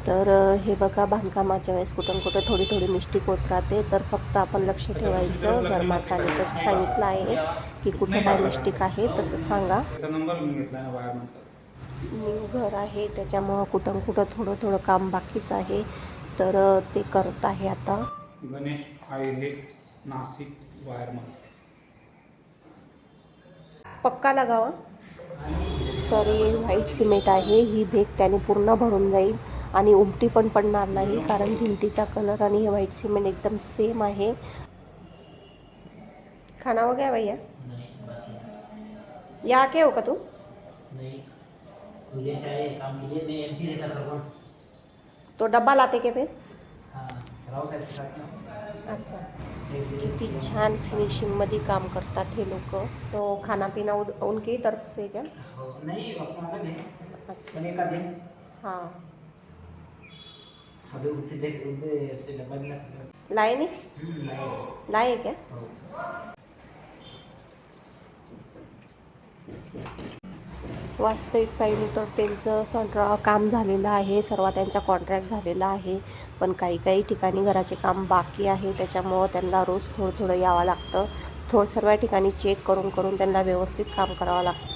तर हे बघा, बांधकामाच्या वेळेस कुठं कुठं थोडी थोडी मिस्टेक होत राहते, तर फक्त आपण लक्ष ठेवायचं. घरमालकाने तसं सांगितलं आहे की कुठं काय मिस्टेक आहे तसं सांगा. न्यू घर आहे त्याच्यामुळं कुठं कुठं थोडं थोडं काम बाकीच आहे, तर ते करत आहे आता. गणेश आहे नाशिक वायरमन. पक्का लगावा. तर हे व्हाईट सिमेंट आहे, ही भेग त्याने पूर्ण भरून जाईल आणि उमटी पण पडणार नाही, कारण भिंतीचा कलर आणि हे व्हाईट सिमेंट एकदम सेम आहे. खाना हो गया भैया? यहाँ के हो का तू? नहीं, मुझे शायद काम के लिए नहीं एमपी रहता था कौन। तो डब्बा लाते के फिर? हाँ, राव साहब के साथ ना। अच्छा, किती छान फिनिशिंगमध्ये काम करतात हे लोक. तो खाना पिना उनकी तरफ से क्या? नहीं, अपना अलग है। अच्छा, बने का दिन। हाँ. अभी उठे देख उठे से डब्बा मिला। लाए नहीं? नहीं। लाए क्या? वास्तविक पाहिलं तर त्यांचं काम झालेलं आहे, सर्व त्यांचा कॉन्ट्रॅक्ट झालेला आहे, पण काही काही ठिकाणी घराचे काम बाकी आहे, त्याच्यामुळं त्यांना रोज थोडं थोडं यावं लागतं. सर्व ठिकाणी चेक करून करून त्यांना व्यवस्थित काम करावं लागतं.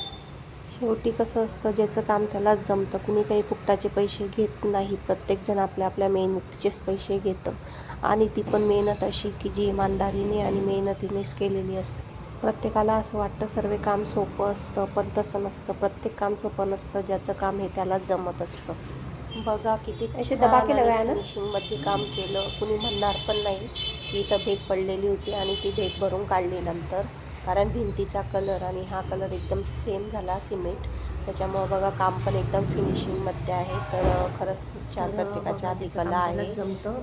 शेवटी कसं असतं, ज्याचं काम त्यालाच जमतं, कुणी काही फुकटाचे पैसे घेत नाही. प्रत्येकजण आपल्या आपल्या मेहनतीचेच पैसे घेतं, आणि ती पण मेहनत अशी की जी इमानदारीने आणि मेहनतीनेच केलेली असते. प्रत्येकाला असं वाटतं सर्व काम सोपं असतं, पण तसं नसतं. प्रत्येक काम सोपं नसतं, ज्याचं काम हे त्यालाच जमत असतं. बघा किती फिनिशिंगमध्ये काम केलं. कुणी म्हणणार पण नाही की इथं भेग पडलेली होती आणि ती भेग भरून काढली नंतर, कारण भिंतीचा कलर आणि हा कलर एकदम सेम झाला सिमेंट, त्याच्यामुळं बघा काम पण एकदम फिनिशिंगमध्ये आहे. तर खरंच खूप छान प्रत्येकाच्या आधी कला आहे.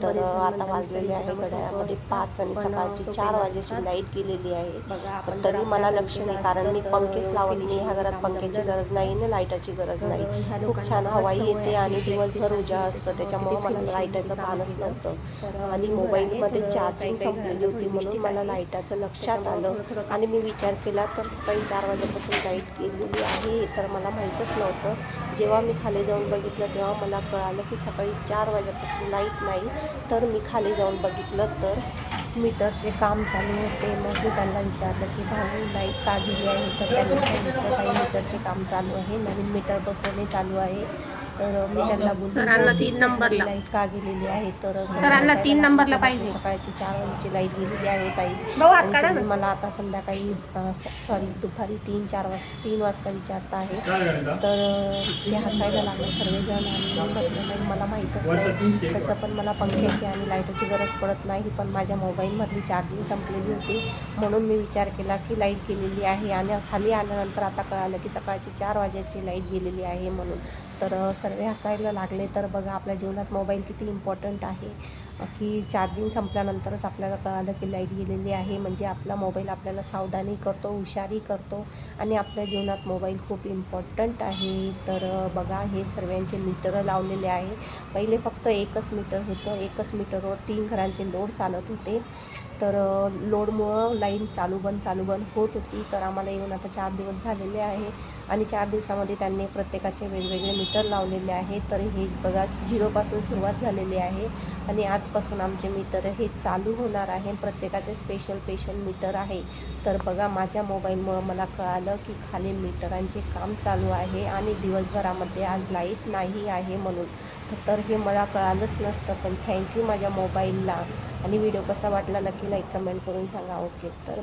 तर आता वाजलेले आहे घड्याळामध्ये 5 आणि सकाळची 4 वाजेची लाईट गेलेली आहे. तरी मला लक्ष नाही, कारण मी पंखेच लावत नाही. ह्या घरात पंख्याची गरज नाही ना लाईटाची गरज नाही. खूप छान हवाई येते आणि दिवसभर उजाळ असतं, त्याच्यामुळं मला लाईटाचं भानच नव्हतं. आणि मोबाईलमध्ये चार्जिंग संपलेली होती, म्हणून मला लाईटाचं लक्षात आलं आणि मी विचार केला, तर सकाळी 4 वाजेपासून लाईट गेलेली आहे, तर मला माहीतच नव्हतं. जेव्हा मी खाली जाऊन बघितलं तेव्हा मला कळालं की सकाळी 4 वाजेपासून लाईट नाही. तर मी खाली जाऊन बघितलं तर मीटरचे काम चालू होते. मग मी त्यांना विचारलं की भाऊ लाईट का गेली आहे, तर त्यांनी सांगितलं काही मीटरचे काम चालू आहे, नवीन मीटर बसवणे चालू आहे. तर मी त्यांना बोलली 3 नंबरला लाईट का गेलेली आहे, तर सरांना 3 नंबरला पाहिजे. सकाळची 4 वाजेची लाईट गेलेली आहे ताई, आणि मला आता संध्याकाळी दुपारी 3 वाजता विचारता आहे. तर ते हसायला लागले सर्वजण, आणि म्हटलं मला माहीतच नाही. तसं पण मला पंख्याची आणि लाईटची गरज पडत नाही, पण माझ्या मोबाईलमधली चार्जिंग संपलेली होती, म्हणून मी विचार केला की लाईट गेलेली आहे. आणि खाली आल्यानंतर आता कळालं की सकाळची 4 वाजेची लाईट गेलेली आहे म्हणून. तर सर्व हसायला लागले. तर बघा आपल्या जीवनात मोबाईल किती इम्पॉर्टंट आहे, की चार्जिंग संपल्यानंतरच आपल्याला कळालं की लाईट गेलेली आहे. म्हणजे आपला मोबाईल आपल्याला सावधानी करतो, हुशारी करतो, आणि आपल्या जीवनात मोबाईल खूप इम्पॉर्टंट आहे. तर बघा हे सर्वांचे मीटर लावलेले आहे. पहिले फक्त एकच मीटर होतं, एकच मीटरवर 3 घरांचे लोड चालत होते. तर लोडमुळं लाईन चालू बंद होत होती. तर आम्हाला येऊन आता 4 दिवस झालेले आहे, आणि 4 दिवसामध्ये त्यांनी प्रत्येकाचे वेगवेगळे मीटर लावलेले आहे. तर हे बघा 0पासून सुरुवात झालेली आहे, आणि आजपासून आमचे मीटर हे चालू होणार आहे. प्रत्येकाचे स्पेशल मीटर आहे. तर बघा माझ्या मोबाईलमुळं मला कळालं की खाली मीटरांचे काम चालू आहे, आणि दिवसभरामध्ये आज लाईट नाही आहे म्हणून. तर हे मला कळालंच नसतं. पण थँक्यू माझ्या मोबाईलला. आणि व्हिडिओ कसा वाटला नक्की लाईक कमेंट करून सांगा. ओके, तर